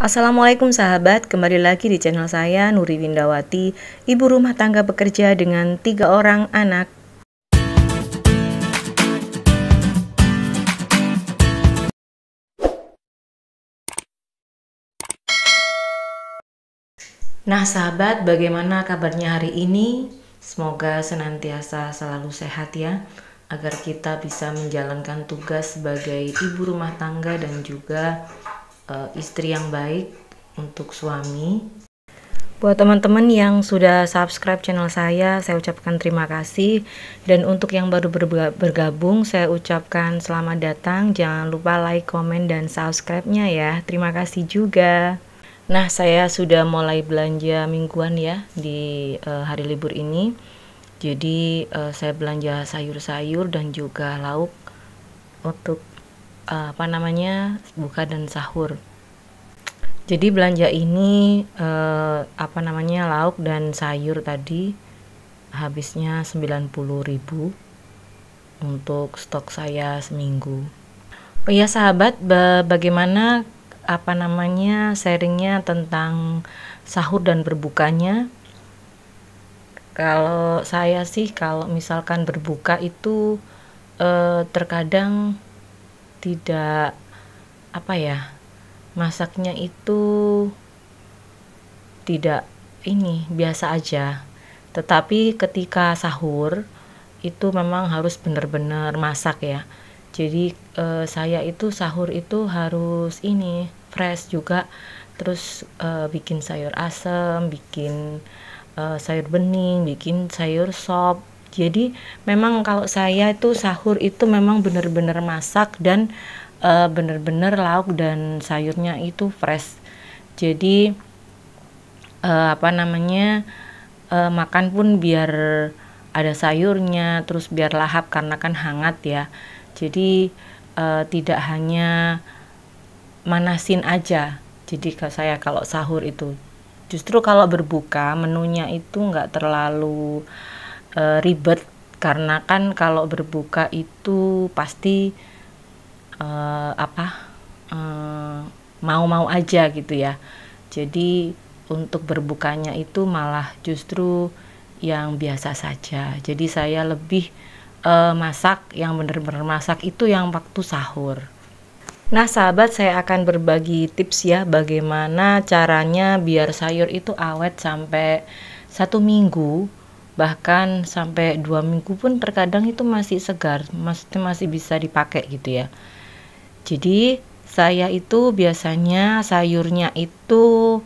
Assalamualaikum sahabat, kembali lagi di channel saya Nuri Windawati, ibu rumah tangga bekerja dengan 3 orang anak. Nah sahabat, bagaimana kabarnya hari ini? Semoga senantiasa selalu sehat ya, agar kita bisa menjalankan tugas sebagai ibu rumah tangga dan juga istri yang baik untuk suami. Buat teman-teman yang sudah subscribe channel saya ucapkan terima kasih. Dan untuk yang baru bergabung, saya ucapkan selamat datang. Jangan lupa like, komen, dan subscribe-nya ya. Terima kasih juga. Nah, saya sudah mulai belanja mingguan ya di hari libur ini. Jadi saya belanja sayur-sayur dan juga lauk untuk buka dan sahur. Jadi belanja ini lauk dan sayur tadi habisnya 90.000 untuk stok saya seminggu. Oh ya sahabat, bagaimana sharingnya tentang sahur dan berbukanya? Kalau saya sih kalau misalkan berbuka itu terkadang tidak masaknya itu tidak biasa aja. Tetapi ketika sahur itu memang harus benar-benar masak ya. Jadi saya itu sahur itu harus fresh juga. Terus bikin sayur asem, bikin sayur bening, bikin sayur sop. Jadi memang kalau saya itu sahur itu memang benar-benar masak dan benar-benar lauk dan sayurnya itu fresh. Jadi makan pun biar ada sayurnya, terus biar lahap karena kan hangat ya. Jadi tidak hanya manasin aja. Jadi kalau sahur itu justru kalau berbuka menunya itu nggak terlalu ribet, karena kan kalau berbuka itu pasti mau-mau aja gitu ya. Jadi untuk berbukanya itu malah justru yang biasa saja. Jadi saya lebih masak yang benar-benar masak itu yang waktu sahur. Nah sahabat, saya akan berbagi tips ya bagaimana caranya biar sayur itu awet sampai 1 minggu, bahkan sampai 2 minggu pun terkadang itu masih segar, masih bisa dipakai gitu ya. Jadi saya itu biasanya sayurnya itu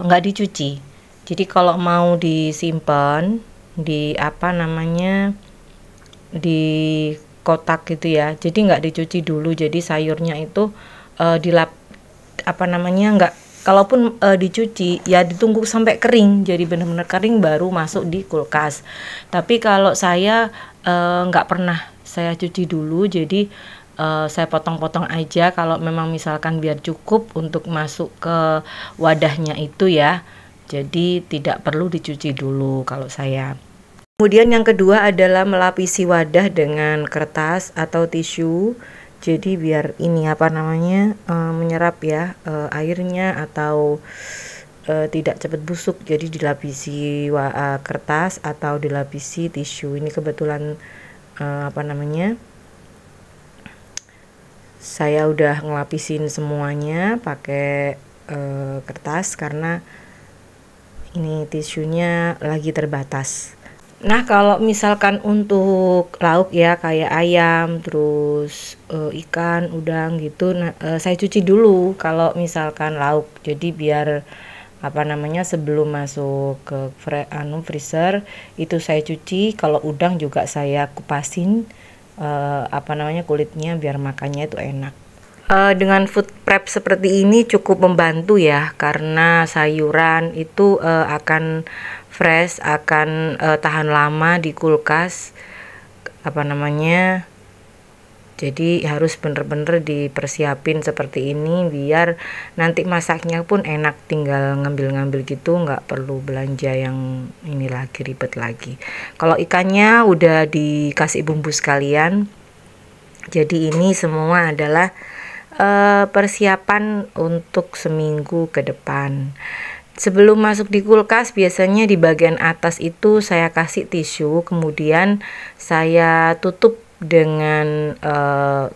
nggak dicuci. Jadi kalau mau disimpan di di kotak gitu ya, jadi nggak dicuci dulu. Jadi sayurnya itu kalaupun dicuci ya ditunggu sampai kering, jadi benar-benar kering baru masuk di kulkas. Tapi kalau saya nggak pernah saya cuci dulu, jadi saya potong-potong aja kalau memang misalkan biar cukup untuk masuk ke wadahnya itu ya. Jadi tidak perlu dicuci dulu kalau saya. Kemudian yang kedua adalah melapisi wadah dengan kertas atau tisu. Jadi biar menyerap ya airnya atau tidak cepat busuk. Jadi dilapisi kertas atau dilapisi tisu. Ini kebetulan saya udah ngelapisin semuanya pakai kertas karena ini tisunya lagi terbatas. Nah kalau misalkan untuk lauk ya kayak ayam, terus ikan, udang gitu, saya cuci dulu kalau misalkan lauk. Jadi biar sebelum masuk ke freezer itu saya cuci. Kalau udang juga saya kupasin kulitnya biar makannya itu enak. Dengan food prep seperti ini cukup membantu ya, karena sayuran itu akan fresh, akan tahan lama di kulkas. Jadi harus bener-bener dipersiapin seperti ini biar nanti masaknya pun enak, tinggal ngambil-ngambil gitu, nggak perlu belanja yang ini lagi, ribet lagi. Kalau ikannya udah dikasih bumbu sekalian. Jadi ini semua adalah persiapan untuk seminggu ke depan. Sebelum masuk di kulkas, biasanya di bagian atas itu saya kasih tisu, kemudian saya tutup dengan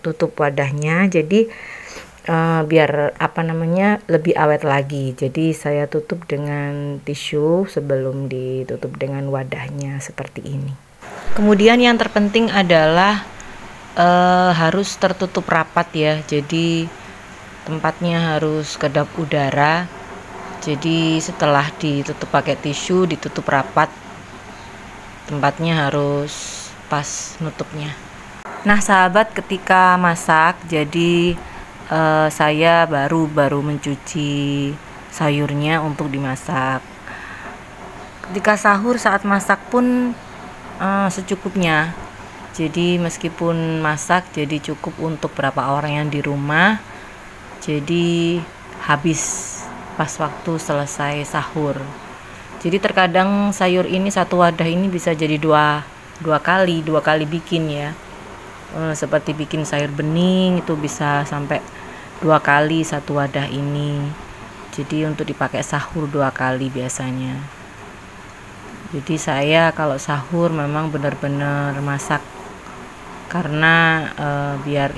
tutup wadahnya. Jadi biar lebih awet lagi. Jadi saya tutup dengan tisu sebelum ditutup dengan wadahnya seperti ini. Kemudian yang terpenting adalah harus tertutup rapat ya. Jadi tempatnya harus kedap udara. Jadi setelah ditutup pakai tisu, ditutup rapat, tempatnya harus pas nutupnya. Nah sahabat, ketika masak, jadi saya baru mencuci sayurnya untuk dimasak. Ketika sahur, saat masak pun secukupnya. Jadi meskipun masak, jadi cukup untuk berapa orang yang di rumah. Jadi habis pas waktu selesai sahur. Jadi terkadang sayur ini, satu wadah ini bisa jadi dua kali bikin ya. Seperti bikin sayur bening itu bisa sampai 2 kali satu wadah ini. Jadi untuk dipakai sahur 2 kali biasanya. Jadi saya kalau sahur memang benar-benar masak karena biar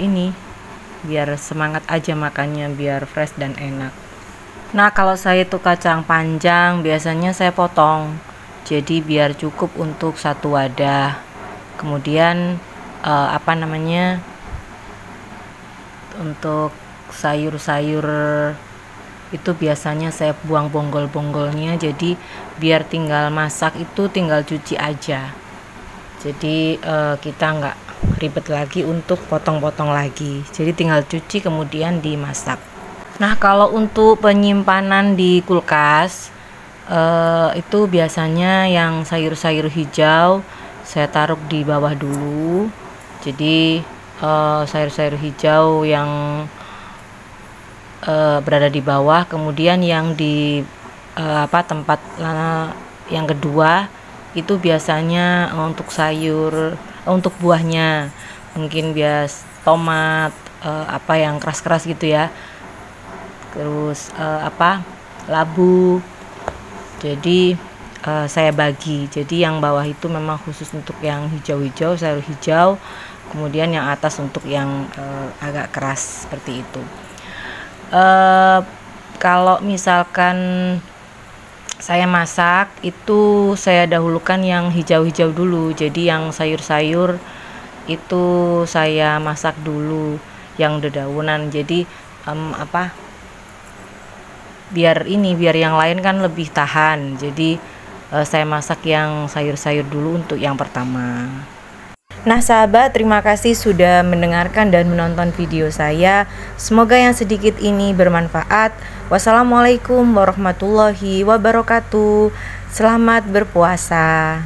semangat aja makannya, biar fresh dan enak. Nah kalau saya itu kacang panjang biasanya saya potong, jadi biar cukup untuk satu wadah. Kemudian untuk sayur-sayur itu biasanya saya buang bonggol-bonggolnya, jadi biar tinggal masak itu tinggal cuci aja. Jadi kita nggak ribet lagi untuk potong-potong lagi, jadi tinggal cuci kemudian dimasak. Nah kalau untuk penyimpanan di kulkas itu biasanya yang sayur-sayur hijau saya taruh di bawah dulu. Jadi sayur-sayur hijau yang berada di bawah, kemudian yang di tempat yang kedua itu biasanya untuk untuk buahnya, mungkin bias tomat, yang keras-keras gitu ya, terus labu. Jadi saya bagi, jadi yang bawah itu memang khusus untuk yang hijau-hijau, sayur hijau, kemudian yang atas untuk yang agak keras seperti itu. Kalau misalkan saya masak itu saya dahulukan yang hijau-hijau dulu, jadi yang sayur-sayur itu saya masak dulu yang dedaunan. Jadi biar yang lain kan lebih tahan, jadi saya masak yang sayur-sayur dulu untuk yang pertama. Nah sahabat, terima kasih sudah mendengarkan dan menonton video saya. Semoga yang sedikit ini bermanfaat. Wassalamualaikum warahmatullahi wabarakatuh. Selamat berpuasa.